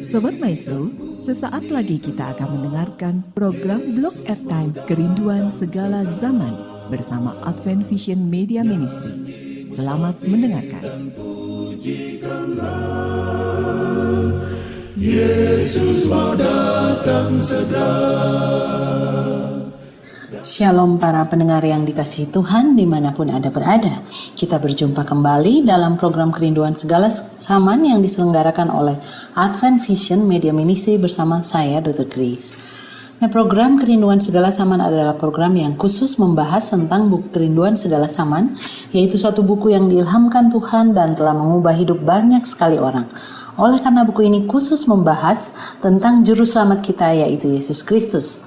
Sobat Maestro, sesaat lagi kita akan mendengarkan program Blog Airtime Kerinduan Segala Zaman bersama Advent Vision Media Ministry. Selamat mendengarkan. Yesus mau datang segera. Shalom para pendengar yang dikasihi Tuhan dimanapun Anda berada. Kita berjumpa kembali dalam program Kerinduan Segala Zaman yang diselenggarakan oleh Advent Vision Media Ministry bersama saya Dr. Grace. Nah, program Kerinduan Segala Zaman adalah program yang khusus membahas tentang buku Kerinduan Segala Zaman, yaitu suatu buku yang diilhamkan Tuhan dan telah mengubah hidup banyak sekali orang. Oleh karena buku ini khusus membahas tentang juru selamat kita, yaitu Yesus Kristus.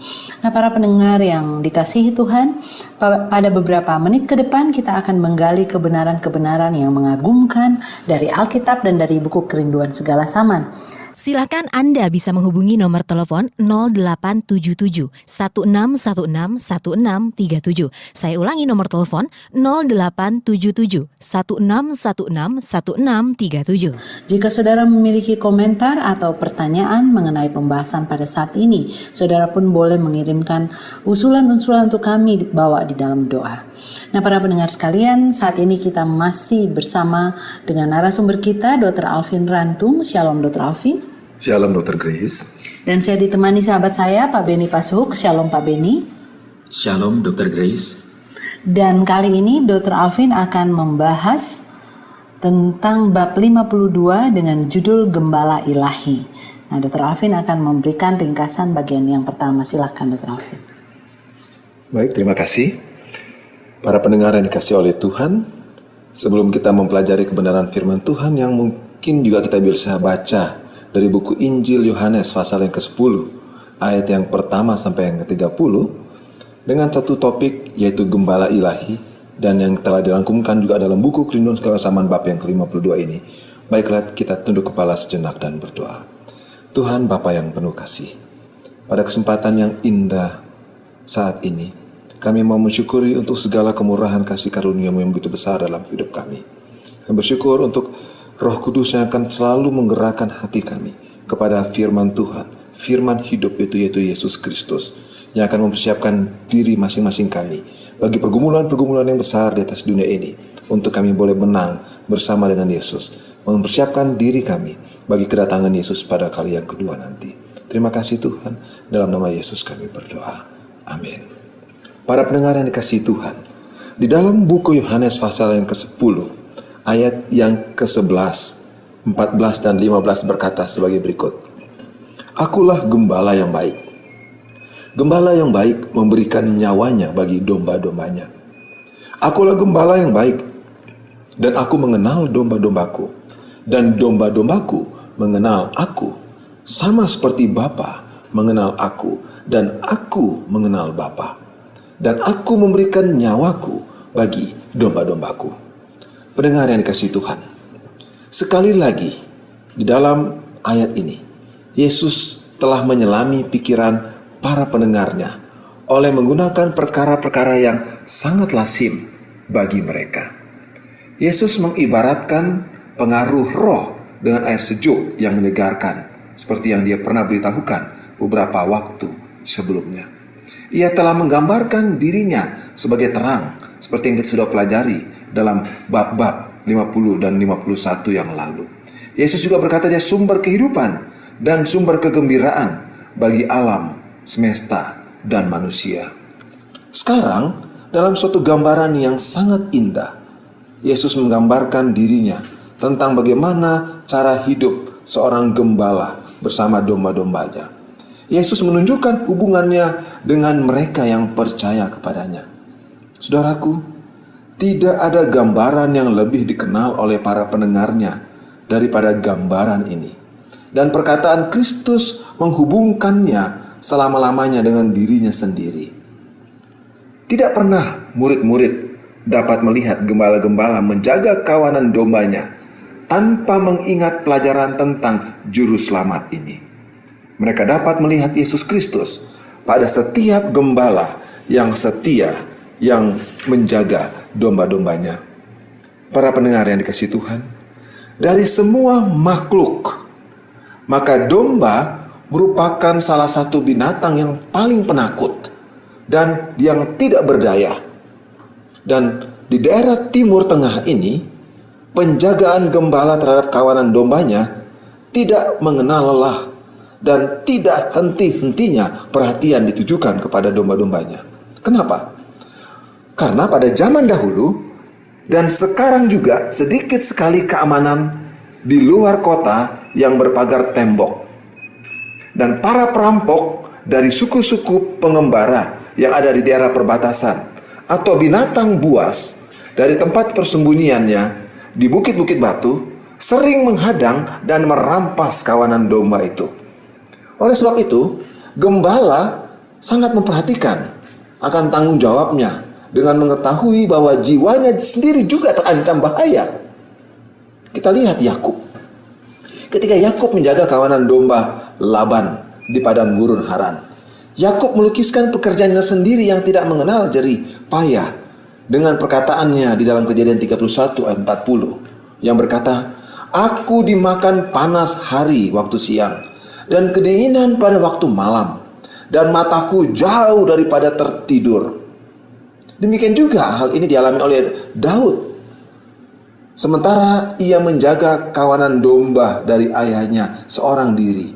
Nah, para pendengar yang dikasihi Tuhan, pada beberapa menit ke depan kita akan menggali kebenaran-kebenaran yang mengagumkan dari Alkitab dan dari buku Kerinduan Segala Zaman. Silakan Anda bisa menghubungi nomor telepon 0877 1616 1637. Saya ulangi nomor telepon 0877 1616 1637. Jika saudara memiliki komentar atau pertanyaan mengenai pembahasan pada saat ini, saudara pun boleh mengirimkan usulan-usulan untuk kami dibawa di dalam doa. Nah, para pendengar sekalian, saat ini kita masih bersama dengan narasumber kita, Dr. Alvin Rantung. Shalom Dr. Alvin. Shalom Dr. Grace. Dan saya ditemani sahabat saya, Pak Beni Pasuk. Shalom Pak Beni. Shalom Dr. Grace. Dan kali ini Dr. Alvin akan membahas tentang bab 52 dengan judul Gembala Ilahi. Nah, Dr. Alvin akan memberikan ringkasan bagian yang pertama. Silakan Dr. Alvin. Baik, terima kasih. Para pendengar yang dikasihi oleh Tuhan, sebelum kita mempelajari kebenaran firman Tuhan yang mungkin juga kita bisa baca dari buku Injil Yohanes pasal yang ke-10, ayat yang pertama sampai yang ke-30, dengan satu topik yaitu Gembala Ilahi, dan yang telah dirangkumkan juga dalam buku Kerinduan Segala Zaman bab yang ke-52 ini. Baiklah, kita tunduk kepala sejenak dan berdoa. Tuhan Bapa yang penuh kasih, pada kesempatan yang indah saat ini, kami mau mensyukuri untuk segala kemurahan kasih karunia-Mu yang begitu besar dalam hidup kami. Kami bersyukur untuk Roh Kudus yang akan selalu menggerakkan hati kami kepada firman Tuhan, firman hidup itu yaitu Yesus Kristus, yang akan mempersiapkan diri masing-masing kami bagi pergumulan-pergumulan yang besar di atas dunia ini, untuk kami boleh menang bersama dengan Yesus, mempersiapkan diri kami bagi kedatangan Yesus pada kali yang kedua nanti. Terima kasih Tuhan, dalam nama Yesus kami berdoa. Amin. Para pendengar yang dikasihi Tuhan, di dalam buku Yohanes pasal yang ke-10, ayat yang ke-11, 14 dan 15 berkata sebagai berikut. Akulah gembala yang baik. Gembala yang baik memberikan nyawanya bagi domba-dombanya. Akulah gembala yang baik, dan aku mengenal domba-dombaku, dan domba-dombaku mengenal aku, sama seperti Bapa mengenal aku, dan aku mengenal Bapa. Dan aku memberikan nyawaku bagi domba-dombaku. Pendengar yang dikasihi Tuhan, sekali lagi di dalam ayat ini, Yesus telah menyelami pikiran para pendengarnya oleh menggunakan perkara-perkara yang sangat lazim bagi mereka. Yesus mengibaratkan pengaruh roh dengan air sejuk yang menyegarkan, seperti yang dia pernah beritahukan beberapa waktu sebelumnya. Ia telah menggambarkan dirinya sebagai terang, seperti yang kita sudah pelajari dalam bab-bab 50 dan 51 yang lalu. Yesus juga berkata dia sumber kehidupan dan sumber kegembiraan bagi alam, semesta, dan manusia. Sekarang, dalam suatu gambaran yang sangat indah, Yesus menggambarkan dirinya tentang bagaimana cara hidup seorang gembala bersama domba-dombanya. Yesus menunjukkan hubungannya dengan mereka yang percaya kepadanya. Saudaraku, tidak ada gambaran yang lebih dikenal oleh para pendengarnya daripada gambaran ini. Dan perkataan Kristus menghubungkannya selama-lamanya dengan dirinya sendiri. Tidak pernah murid-murid dapat melihat gembala-gembala menjaga kawanan dombanya tanpa mengingat pelajaran tentang juru selamat ini. Mereka dapat melihat Yesus Kristus pada setiap gembala yang setia, yang menjaga domba-dombanya. Para pendengar yang dikasihi Tuhan, dari semua makhluk Maka domba merupakan salah satu binatang yang paling penakut dan yang tidak berdaya. Dan di daerah Timur Tengah ini, penjagaan gembala terhadap kawanan dombanya tidak mengenal lelah dan tidak henti-hentinya perhatian ditujukan kepada domba-dombanya. Kenapa? Karena pada zaman dahulu dan sekarang juga sedikit sekali keamanan di luar kota yang berpagar tembok. Dan para perampok dari suku-suku pengembara yang ada di daerah perbatasan atau binatang buas dari tempat persembunyiannya di bukit-bukit batu sering menghadang dan merampas kawanan domba itu. Oleh sebab itu, gembala sangat memperhatikan akan tanggung jawabnya dengan mengetahui bahwa jiwanya sendiri juga terancam bahaya. Kita lihat Yakub. Ketika Yakub menjaga kawanan domba Laban di padang gurun Haran, Yakub melukiskan pekerjaannya sendiri yang tidak mengenal jerih payah dengan perkataannya di dalam Kejadian 31 ayat 40 yang berkata, "Aku dimakan panas hari waktu siang dan kedinginan pada waktu malam, dan mataku jauh daripada tertidur." Demikian juga hal ini dialami oleh Daud. Sementara ia menjaga kawanan domba dari ayahnya seorang diri,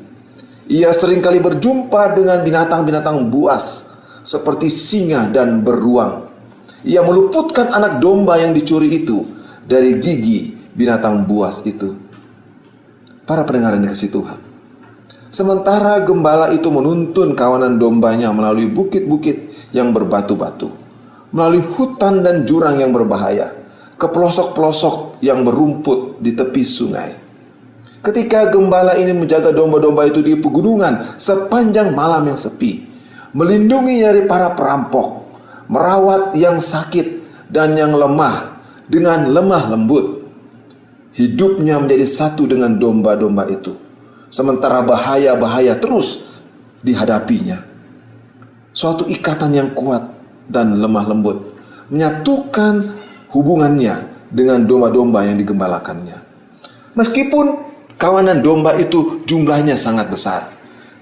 ia seringkali berjumpa dengan binatang-binatang buas seperti singa dan beruang. Ia meluputkan anak domba yang dicuri itu dari gigi binatang buas itu. Para pendengar yang dikasihi Tuhan, sementara gembala itu menuntun kawanan dombanya melalui bukit-bukit yang berbatu-batu, melalui hutan dan jurang yang berbahaya, ke pelosok-pelosok yang berumput di tepi sungai. Ketika gembala ini menjaga domba-domba itu di pegunungan sepanjang malam yang sepi, melindungi dari para perampok, merawat yang sakit dan yang lemah dengan lemah lembut, hidupnya menjadi satu dengan domba-domba itu, sementara bahaya-bahaya terus dihadapinya. Suatu ikatan yang kuat dan lemah lembut menyatukan hubungannya dengan domba-domba yang digembalakannya. Meskipun kawanan domba itu jumlahnya sangat besar,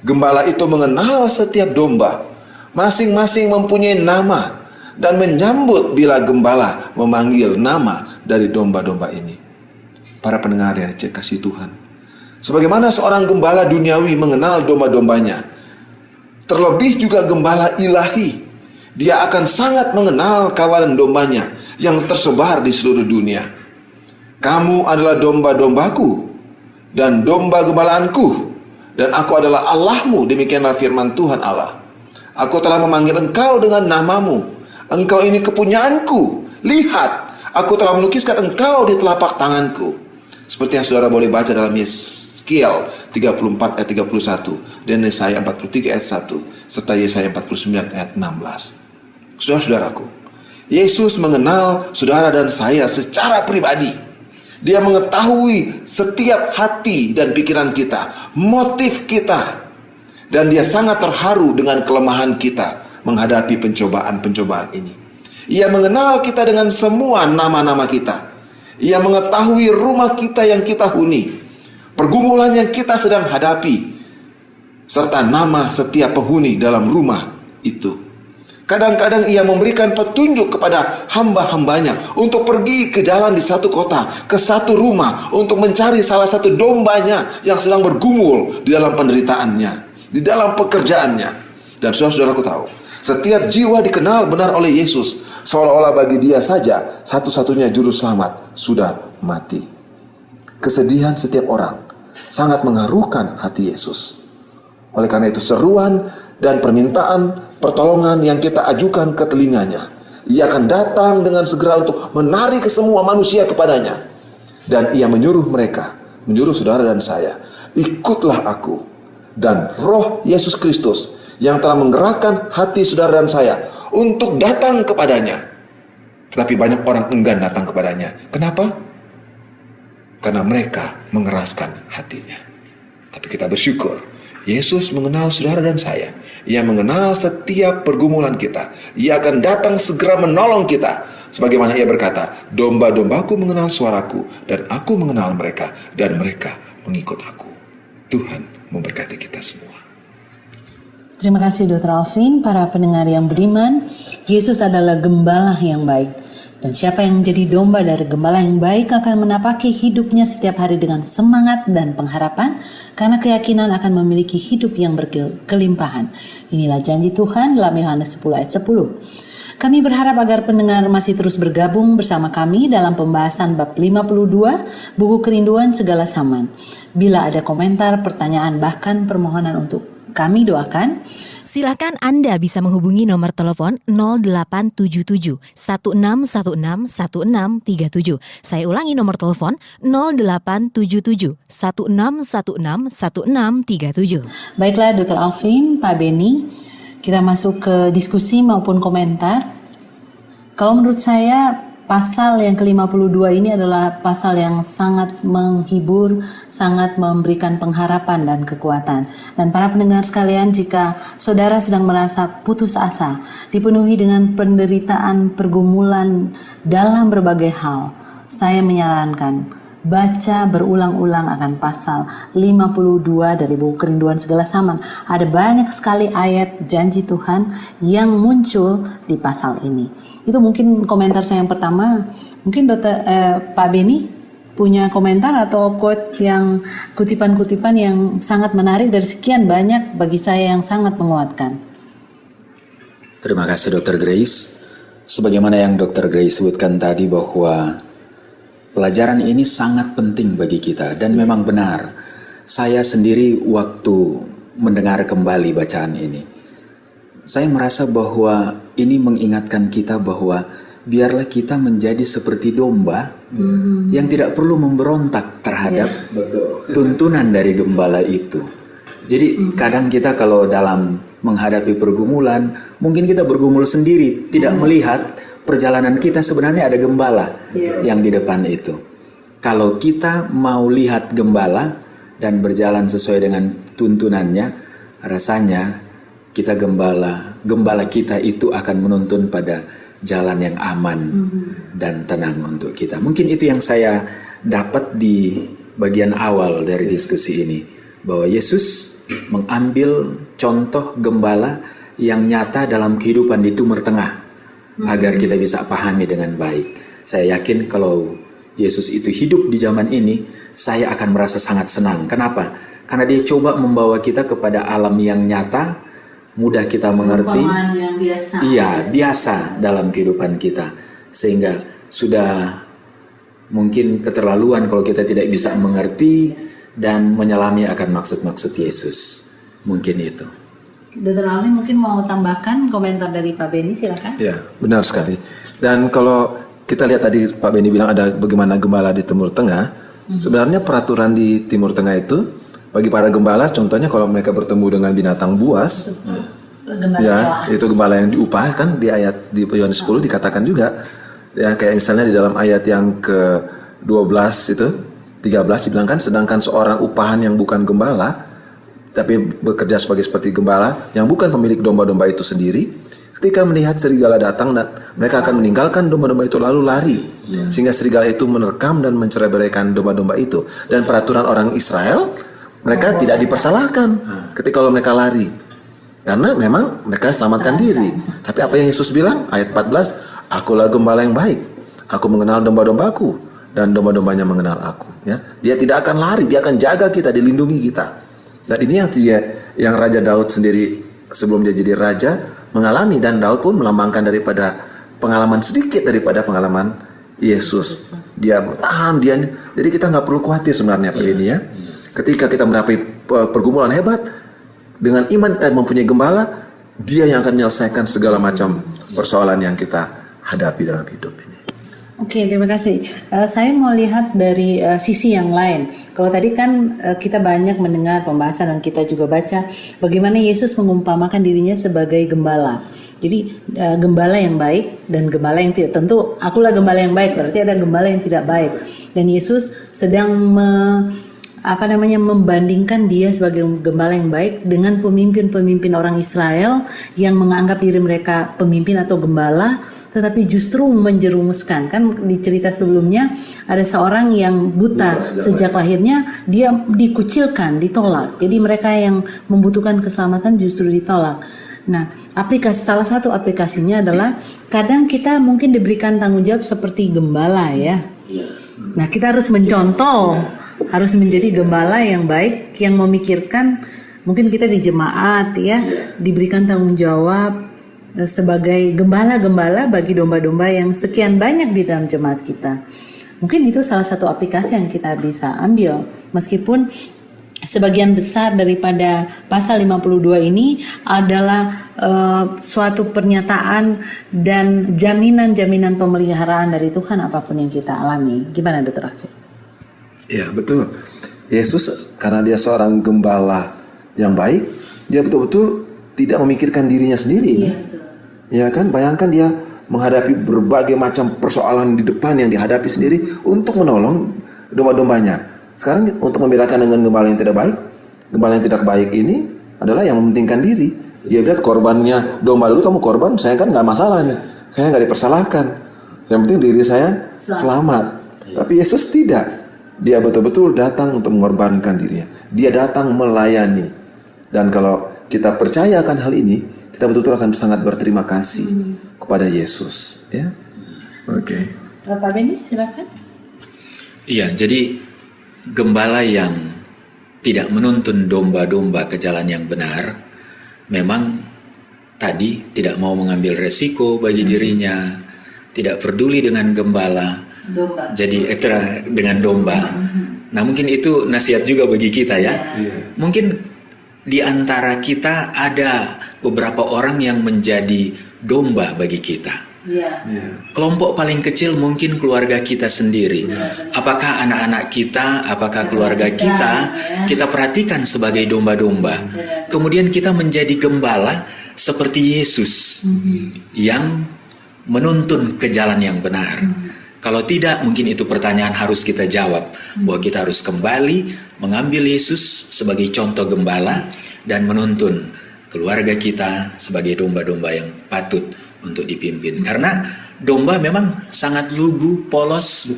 gembala itu mengenal setiap domba, masing-masing mempunyai nama, dan menyambut bila gembala memanggil nama dari domba-domba ini. Para pendengar yang dikasihi Tuhan, sebagaimana seorang gembala duniawi mengenal domba-dombanya, terlebih juga gembala ilahi, dia akan sangat mengenal kawanan dombanya yang tersebar di seluruh dunia. "Kamu adalah domba-dombaku dan domba gembalaanku, dan aku adalah Allahmu," demikianlah firman Tuhan Allah. "Aku telah memanggil engkau dengan namamu. Engkau ini kepunyaanku. Lihat, aku telah melukiskan engkau di telapak tanganku." Seperti yang saudara boleh baca dalam Yeskiel 34 ayat 31 dan Yesaya 43 ayat 1 serta Yesaya 49 ayat 16. Saudara-saudaraku, Yesus mengenal saudara dan saya secara pribadi. Dia mengetahui setiap hati dan pikiran kita, motif kita, dan dia sangat terharu dengan kelemahan kita menghadapi pencobaan-pencobaan ini. Ia mengenal kita dengan semua nama-nama kita. Ia mengetahui rumah kita yang kita huni, pergumulan yang kita sedang hadapi, serta nama setiap penghuni dalam rumah itu. Kadang-kadang ia memberikan petunjuk kepada hamba-hambanya untuk pergi ke jalan di satu kota, ke satu rumah, untuk mencari salah satu dombanya yang sedang bergumul di dalam penderitaannya, di dalam pekerjaannya. Dan saudara-saudaraku tahu, setiap jiwa dikenal benar oleh Yesus, seolah-olah bagi dia saja satu-satunya juru selamat sudah mati. Kesedihan setiap orang sangat mengharukan hati Yesus. Oleh karena itu seruan dan permintaan pertolongan yang kita ajukan ke telinganya, ia akan datang dengan segera untuk menarik ke semua manusia kepadanya. Dan ia menyuruh mereka, menyuruh saudara dan saya, "Ikutlah aku." Dan Roh Yesus Kristus yang telah menggerakkan hati saudara dan saya untuk datang kepadanya. Tetapi banyak orang enggan datang kepadanya. Kenapa? Karena mereka mengeraskan hatinya. Tapi kita bersyukur, Yesus mengenal saudara dan saya. Ia mengenal setiap pergumulan kita. Ia akan datang segera menolong kita. Sebagaimana ia berkata, "Domba-dombaku mengenal suaraku, dan aku mengenal mereka, dan mereka mengikut aku." Tuhan memberkati kita semua. Terima kasih Dr. Alvin, para pendengar yang beriman. Yesus adalah gembala yang baik. Dan siapa yang menjadi domba dari gembala yang baik akan menapaki hidupnya setiap hari dengan semangat dan pengharapan, karena keyakinan akan memiliki hidup yang berkelimpahan. Inilah janji Tuhan dalam Yohanes 10 ayat 10. Kami berharap agar pendengar masih terus bergabung bersama kami dalam pembahasan bab 52 buku Kerinduan Segala Zaman. Bila ada komentar, pertanyaan, bahkan permohonan untuk kami doakan, Silakan Anda bisa menghubungi nomor telepon 0877 1616 1637. Saya ulangi nomor telepon 0877 1616 1637. Baiklah Dr. Alvin, Pak Beni, kita masuk ke diskusi maupun komentar. Kalau menurut saya pasal yang ke-52 ini adalah pasal yang sangat menghibur, sangat memberikan pengharapan dan kekuatan. Dan para pendengar sekalian, jika saudara sedang merasa putus asa, dipenuhi dengan penderitaan, pergumulan dalam berbagai hal, saya menyarankan baca berulang-ulang akan pasal 52 dari buku Kerinduan Segala Zaman. Ada banyak sekali ayat janji Tuhan yang muncul di pasal ini. Itu mungkin komentar saya yang pertama. Mungkin Pak Beni punya komentar atau quote yang kutipan-kutipan yang sangat menarik dari sekian banyak bagi saya yang sangat menguatkan. Terima kasih Dr. Grace. Sebagaimana yang Dr. Grace sebutkan tadi bahwa pelajaran ini sangat penting bagi kita dan memang benar. Saya sendiri waktu mendengar kembali bacaan ini, saya merasa bahwa ini mengingatkan kita bahwa biarlah kita menjadi seperti domba yang tidak perlu memberontak terhadap tuntunan dari gembala itu. Jadi kadang kita kalau dalam menghadapi pergumulan, mungkin kita bergumul sendiri, tidak melihat perjalanan kita sebenarnya ada gembala yang di depan itu. Kalau kita mau lihat gembala dan berjalan sesuai dengan tuntunannya, rasanya kita gembala kita itu akan menuntun pada jalan yang aman dan tenang untuk kita. Mungkin itu yang saya dapat di bagian awal dari diskusi ini, bahwa Yesus mengambil contoh gembala yang nyata dalam kehidupan di Timur Tengah agar kita bisa pahami dengan baik. Saya yakin kalau Yesus itu hidup di zaman ini, saya akan merasa sangat senang. Kenapa? Karena dia coba membawa kita kepada alam yang nyata, mudah kita mengerti, yang biasa. Iya, biasa dalam kehidupan kita. Sehingga sudah mungkin keterlaluan kalau kita tidak bisa mengerti dan menyelami akan maksud-maksud Yesus. Mungkin itu. Dr. Alvin mungkin mau tambahkan komentar dari Pak Beni, silakan. Ya, benar sekali. Dan kalau kita lihat tadi Pak Beni bilang ada bagaimana gembala di Timur Tengah, sebenarnya peraturan di Timur Tengah itu bagi para gembala, contohnya kalau mereka bertemu dengan binatang buas, itu gembala yang diupah kan di ayat di Yohanes 10 dikatakan juga, ya kayak misalnya di dalam ayat yang ke-12 itu 13 dibilang kan, sedangkan seorang upahan yang bukan gembala tapi bekerja seperti gembala yang bukan pemilik domba-domba itu sendiri, ketika melihat serigala datang dan mereka akan meninggalkan domba-domba itu lalu lari, sehingga serigala itu menerkam dan mencerai-beraikan domba-domba itu. Dan peraturan orang Israel, mereka tidak dipersalahkan ketika kalau mereka lari, karena memang mereka selamatkan diri. Tapi apa yang Yesus bilang ayat 14, akulah gembala yang baik, aku mengenal domba-dombaku dan domba-dombanya mengenal aku. Ya, dia tidak akan lari, dia akan jaga kita, dilindungi kita. Dan ini yang Raja Daud sendiri sebelum dia jadi raja mengalami, dan Daud pun melambangkan daripada pengalaman sedikit daripada pengalaman Yesus. Dia tahan, jadi kita nggak perlu khawatir sebenarnya Pak Beni ya. Ketika kita menghadapi pergumulan hebat, dengan iman kita mempunyai gembala, dia yang akan menyelesaikan segala macam persoalan yang kita hadapi dalam hidup ini. Oke, terima kasih. Saya mau lihat dari sisi yang lain. Kalau tadi kan kita banyak mendengar pembahasan dan kita juga baca bagaimana Yesus mengumpamakan dirinya sebagai gembala. Jadi gembala yang baik dan gembala yang tidak. Tentu akulah gembala yang baik, berarti ada gembala yang tidak baik. Dan Yesus sedang membandingkan dia sebagai gembala yang baik dengan pemimpin-pemimpin orang Israel yang menganggap diri mereka pemimpin atau gembala, tetapi justru menjerumuskan. Kan di cerita sebelumnya ada seorang yang buta sejak lahirnya, dia dikucilkan, ditolak. Jadi mereka yang membutuhkan keselamatan justru ditolak. Nah, salah satu aplikasinya adalah kadang kita mungkin diberikan tanggung jawab seperti gembala ya. Nah, kita harus mencontoh, harus menjadi gembala yang baik, yang memikirkan. Mungkin kita di jemaat ya diberikan tanggung jawab sebagai gembala-gembala bagi domba-domba yang sekian banyak di dalam jemaat kita. Mungkin itu salah satu aplikasi yang kita bisa ambil, meskipun sebagian besar daripada pasal 52 ini adalah suatu pernyataan dan jaminan-jaminan pemeliharaan dari Tuhan apapun yang kita alami. Gimana Dr. Afif? Ya, betul. Yesus karena dia seorang gembala yang baik, dia betul-betul tidak memikirkan dirinya sendiri. Ya kan, bayangkan dia menghadapi berbagai macam persoalan di depan yang dihadapi sendiri untuk menolong domba-dombanya. Sekarang untuk membedakan dengan gembala yang tidak baik, gembala yang tidak baik ini adalah yang mementingkan diri. Dia lihat korbannya domba dulu, kamu korban, saya kan nggak masalah nih, saya nggak dipersalahkan. Yang penting diri saya selamat. Tapi Yesus tidak. Dia betul-betul datang untuk mengorbankan dirinya. Dia datang melayani. Dan kalau kita percaya akan hal ini, kita betul-betul akan sangat berterima kasih kepada Yesus. Ya, oke. Pak Benny, silakan. Iya, jadi gembala yang tidak menuntun domba-domba ke jalan yang benar, memang tadi tidak mau mengambil resiko bagi dirinya, tidak peduli dengan gembala. Domba. Jadi dengan domba. Nah, mungkin itu nasihat juga bagi kita ya. Mungkin di antara kita ada beberapa orang yang menjadi domba bagi kita. Kelompok paling kecil mungkin keluarga kita sendiri. Apakah anak-anak kita, apakah keluarga kita perhatikan sebagai domba-domba. Kemudian kita menjadi gembala seperti Yesus yang menuntun ke jalan yang benar. Kalau tidak, mungkin itu pertanyaan harus kita jawab, bahwa kita harus kembali mengambil Yesus sebagai contoh gembala dan menuntun keluarga kita sebagai domba-domba yang patut untuk dipimpin. Karena domba memang sangat lugu, polos,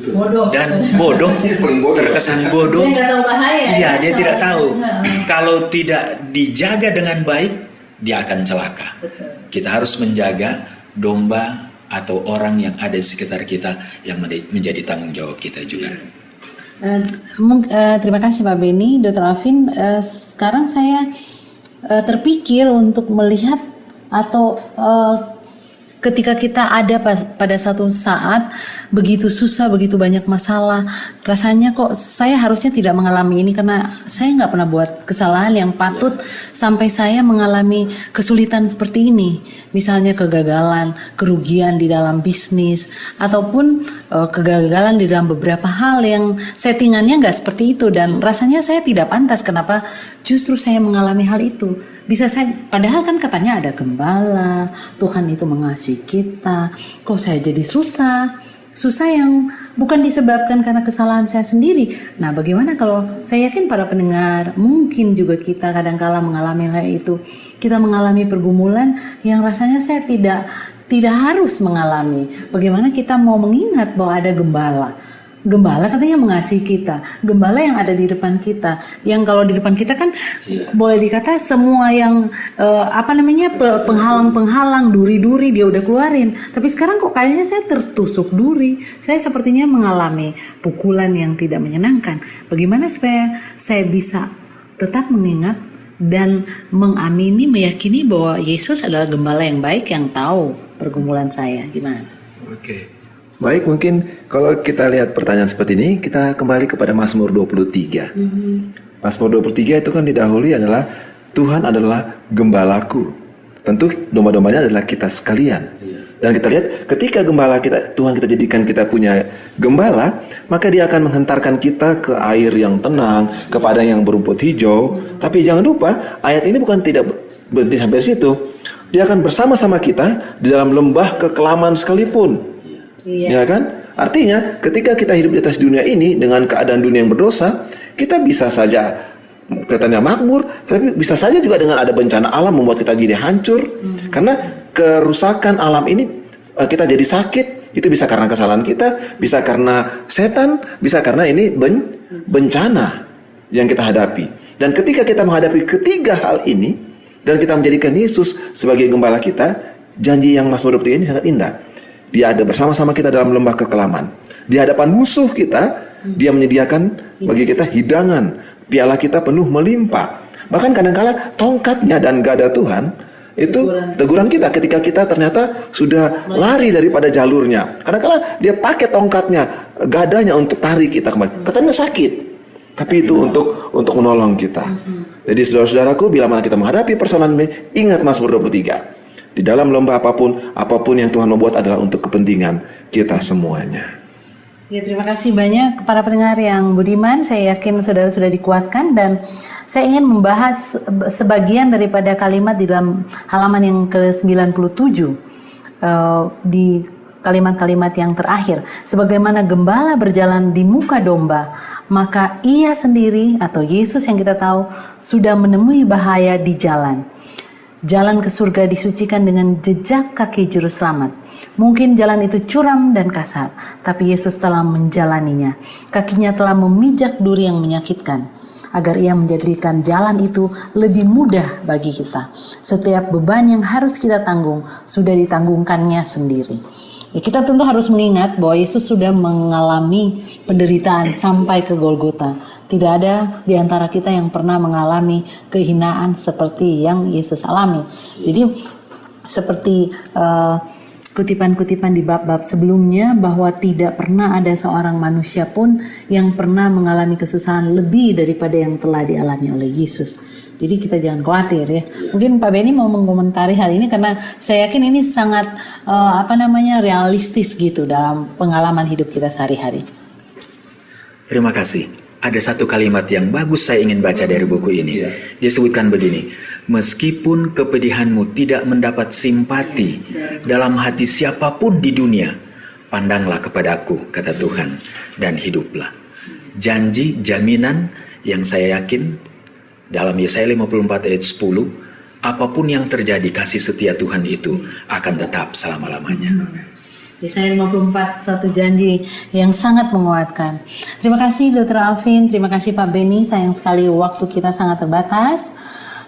dan bodoh, terkesan bodoh. Dia nggak tahu bahaya. Iya, dia tidak tahu. Kalau tidak dijaga dengan baik, dia akan celaka. Kita harus menjaga domba atau orang yang ada di sekitar kita yang menjadi tanggung jawab kita juga. Terima kasih Pak Benny, Dr. Alvin. Sekarang saya terpikir untuk melihat atau ketika kita ada pada satu saat begitu susah, begitu banyak masalah, rasanya kok saya harusnya tidak mengalami ini karena saya nggak pernah buat kesalahan yang patut sampai saya mengalami kesulitan seperti ini. Misalnya kegagalan, kerugian di dalam bisnis, ataupun kegagalan di dalam beberapa hal yang settingannya nggak seperti itu, dan rasanya saya tidak pantas. Kenapa justru saya mengalami hal itu? Padahal kan katanya ada gembala, Tuhan itu mengasihi kita, kok saya jadi susah yang bukan disebabkan karena kesalahan saya sendiri. Nah, bagaimana kalau saya yakin para pendengar mungkin juga kita kadang-kala mengalami hal itu. Kita mengalami pergumulan yang rasanya saya tidak harus mengalami. Bagaimana kita mau mengingat bahwa ada gembala? Gembala katanya mengasihi kita, gembala yang ada di depan kita, yang kalau di depan kita kan boleh dikata semua yang penghalang-penghalang, duri-duri dia udah keluarin. Tapi sekarang kok kayaknya saya tertusuk duri, saya sepertinya mengalami pukulan yang tidak menyenangkan. Bagaimana supaya saya bisa tetap mengingat dan mengamini, meyakini bahwa Yesus adalah gembala yang baik yang tahu pergumulan saya. Gimana? Oke. Baik, mungkin kalau kita lihat pertanyaan seperti ini, kita kembali kepada Mazmur 23. Mazmur 23 itu kan didahului adalah Tuhan adalah gembalaku. Tentu domba-dombanya adalah kita sekalian. Dan kita lihat ketika gembala kita, Tuhan kita jadikan kita punya gembala, maka dia akan menghentarkan kita ke air yang tenang, ke padang yang berumput hijau. Tapi jangan lupa, ayat ini bukan tidak berhenti sampai situ. Dia akan bersama-sama kita di dalam lembah kekelaman sekalipun. Ya kan? Artinya ketika kita hidup di atas dunia ini dengan keadaan dunia yang berdosa, kita bisa saja kelihatannya makmur, tapi bisa saja juga dengan ada bencana alam membuat kita jadi hancur. Karena kerusakan alam ini kita jadi sakit, itu bisa karena kesalahan kita, bisa karena setan, bisa karena ini bencana yang kita hadapi. Dan ketika kita menghadapi ketiga hal ini dan kita menjadikan Yesus sebagai gembala kita, janji yang Mazmur 23 ini sangat indah. Dia ada bersama-sama kita dalam lembah kekelaman. Di hadapan musuh kita, dia menyediakan bagi kita hidangan. Piala kita penuh melimpah. Bahkan kadang-kala tongkatnya dan gada Tuhan itu teguran kita ketika kita ternyata sudah lari daripada jalurnya. Kadang-kala dia pakai tongkatnya, gadanya untuk tarik kita kembali. Katanya sakit, tapi itu untuk menolong kita. Jadi saudara-saudaraku, bila mana kita menghadapi persoalan ini, ingat Mazmur 23. Di dalam lembah apapun yang Tuhan membuat adalah untuk kepentingan kita semuanya. Ya, terima kasih banyak para pendengar yang budiman. Saya yakin saudara sudah dikuatkan, dan saya ingin membahas sebagian daripada kalimat di dalam halaman yang ke-97 di kalimat-kalimat yang terakhir. Sebagaimana gembala berjalan di muka domba, maka ia sendiri atau Yesus yang kita tahu sudah menemui bahaya di jalan. Jalan ke surga disucikan dengan jejak kaki juru selamat. Mungkin jalan itu curam dan kasar, tapi Yesus telah menjalaninya. Kakinya telah memijak duri yang menyakitkan, agar ia menjadikan jalan itu lebih mudah bagi kita. Setiap beban yang harus kita tanggung sudah ditanggungkannya sendiri. Ya, kita tentu harus mengingat bahwa Yesus sudah mengalami penderitaan sampai ke Golgota. Tidak ada di antara kita yang pernah mengalami kehinaan seperti yang Yesus alami. Jadi seperti kutipan-kutipan di bab-bab sebelumnya, bahwa tidak pernah ada seorang manusia pun yang pernah mengalami kesusahan lebih daripada yang telah dialami oleh Yesus. Jadi kita jangan khawatir ya. Mungkin Pak Benny mau mengomentari hal ini karena saya yakin ini sangat realistis gitu dalam pengalaman hidup kita sehari-hari. Terima kasih. Ada satu kalimat yang bagus saya ingin baca dari buku ini. Disebutkan begini, meskipun kepedihanmu tidak mendapat simpati dalam hati siapapun di dunia, pandanglah kepadaku, kata Tuhan, dan hiduplah. Janji, jaminan yang saya yakin dalam Yesaya 54 ayat 10, apapun yang terjadi, kasih setia Tuhan itu akan tetap selama-lamanya. Yesaya 54, suatu janji yang sangat menguatkan. Terima kasih Dr. Alvin, terima kasih Pak Benny. Sayang sekali waktu kita sangat terbatas.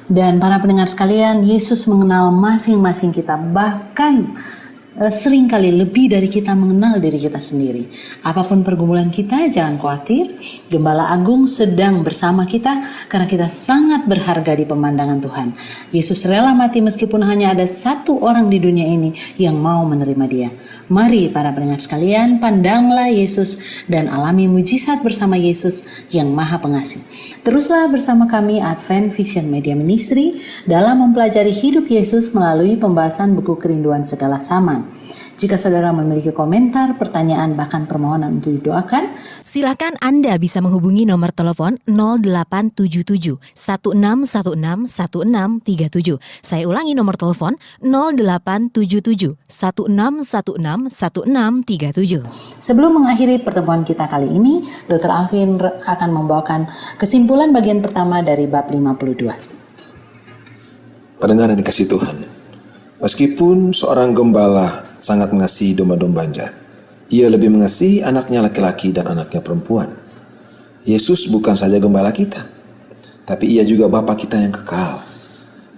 Dan para pendengar sekalian, Yesus mengenal masing-masing kita, bahkan seringkali lebih dari kita mengenal diri kita sendiri. Apapun pergumulan kita, jangan khawatir. Gembala Agung sedang bersama kita karena kita sangat berharga di pemandangan Tuhan. Yesus rela mati meskipun hanya ada satu orang di dunia ini yang mau menerima Dia. Mari para pendengar sekalian, pandanglah Yesus dan alami mujizat bersama Yesus yang Maha Pengasih. Teruslah bersama kami Advent Vision Media Ministry dalam mempelajari hidup Yesus melalui pembahasan buku Kerinduan Segala Zaman. Jika saudara memiliki komentar, pertanyaan, bahkan permohonan untuk didoakan, silakan Anda bisa menghubungi nomor telepon 0877 1616 1637. Saya ulangi nomor telepon 0877 1616 1637. Sebelum mengakhiri pertemuan kita kali ini, Dr. Alvin akan membawakan kesimpulan bagian pertama dari bab 52. Pendengar yang dikasihi Tuhan, meskipun seorang gembala sangat mengasihi domba-dombanya, ia lebih mengasihi anaknya laki-laki dan anaknya perempuan. Yesus bukan saja gembala kita, tapi ia juga Bapa kita yang kekal.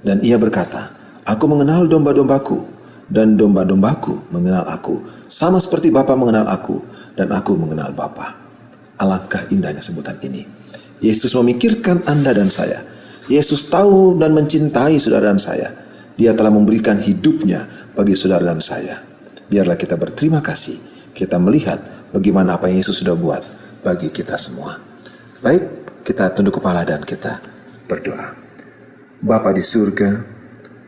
Dan ia berkata, aku mengenal domba-dombaku, dan domba-dombaku mengenal aku, sama seperti Bapa mengenal aku, dan aku mengenal Bapa. Alangkah indahnya sebutan ini. Yesus memikirkan Anda dan saya. Yesus tahu dan mencintai saudara dan saya. Dia telah memberikan hidupnya bagi saudara dan saya. Biarlah kita berterima kasih. Kita melihat bagaimana apa yang Yesus sudah buat bagi kita semua. Baik, kita tunduk kepala dan kita berdoa. Bapa di surga,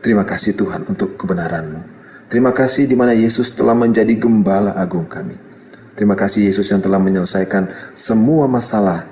terima kasih Tuhan untuk kebenaran-Mu. Terima kasih di mana Yesus telah menjadi gembala agung kami. Terima kasih Yesus yang telah menyelesaikan semua masalah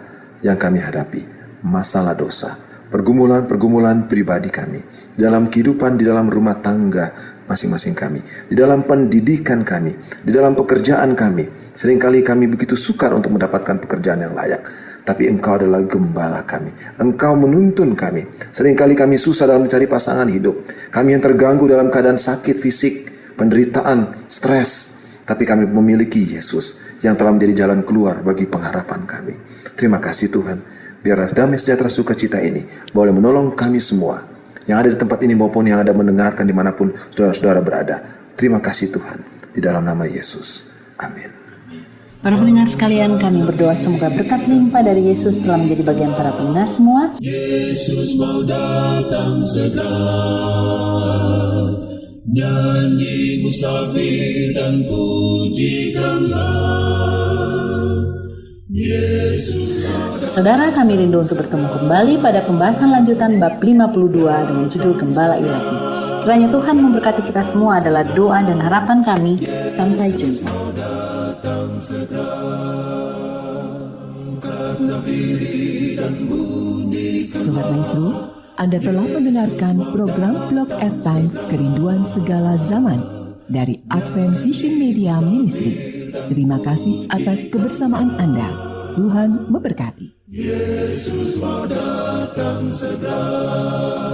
yang kami hadapi. Masalah dosa, pergumulan-pergumulan pribadi kami, di dalam kehidupan, di dalam rumah tangga masing-masing kami, di dalam pendidikan kami, di dalam pekerjaan kami. Seringkali kami begitu sukar untuk mendapatkan pekerjaan yang layak, tapi Engkau adalah gembala kami. Engkau menuntun kami. Seringkali kami susah dalam mencari pasangan hidup. Kami yang terganggu dalam keadaan sakit fisik, penderitaan, stres, tapi kami memiliki Yesus yang telah menjadi jalan keluar bagi pengharapan kami. Terima kasih Tuhan. Biarlah damai sejahtera sukacita ini boleh menolong kami semua yang ada di tempat ini maupun yang ada mendengarkan dimanapun saudara-saudara berada. Terima kasih Tuhan. Di dalam nama Yesus. Amin. Para pendengar sekalian, kami berdoa semoga berkat limpah dari Yesus telah menjadi bagian para pendengar semua. Yesus mau datang segera, nyanyi musafir dan pujikanlah Yesus. Saudara, kami rindu untuk bertemu kembali pada pembahasan lanjutan bab 52 dengan judul Gembala Ilahi. Kiranya Tuhan memberkati kita semua adalah doa dan harapan kami. Sampai jumpa. Sobat Maestro, Anda telah mendengarkan program Blog Airtime Kerinduan Segala Zaman dari Advent Vision Media Ministry. Terima kasih atas kebersamaan Anda. Tuhan memberkati. Yesus mau datang segera.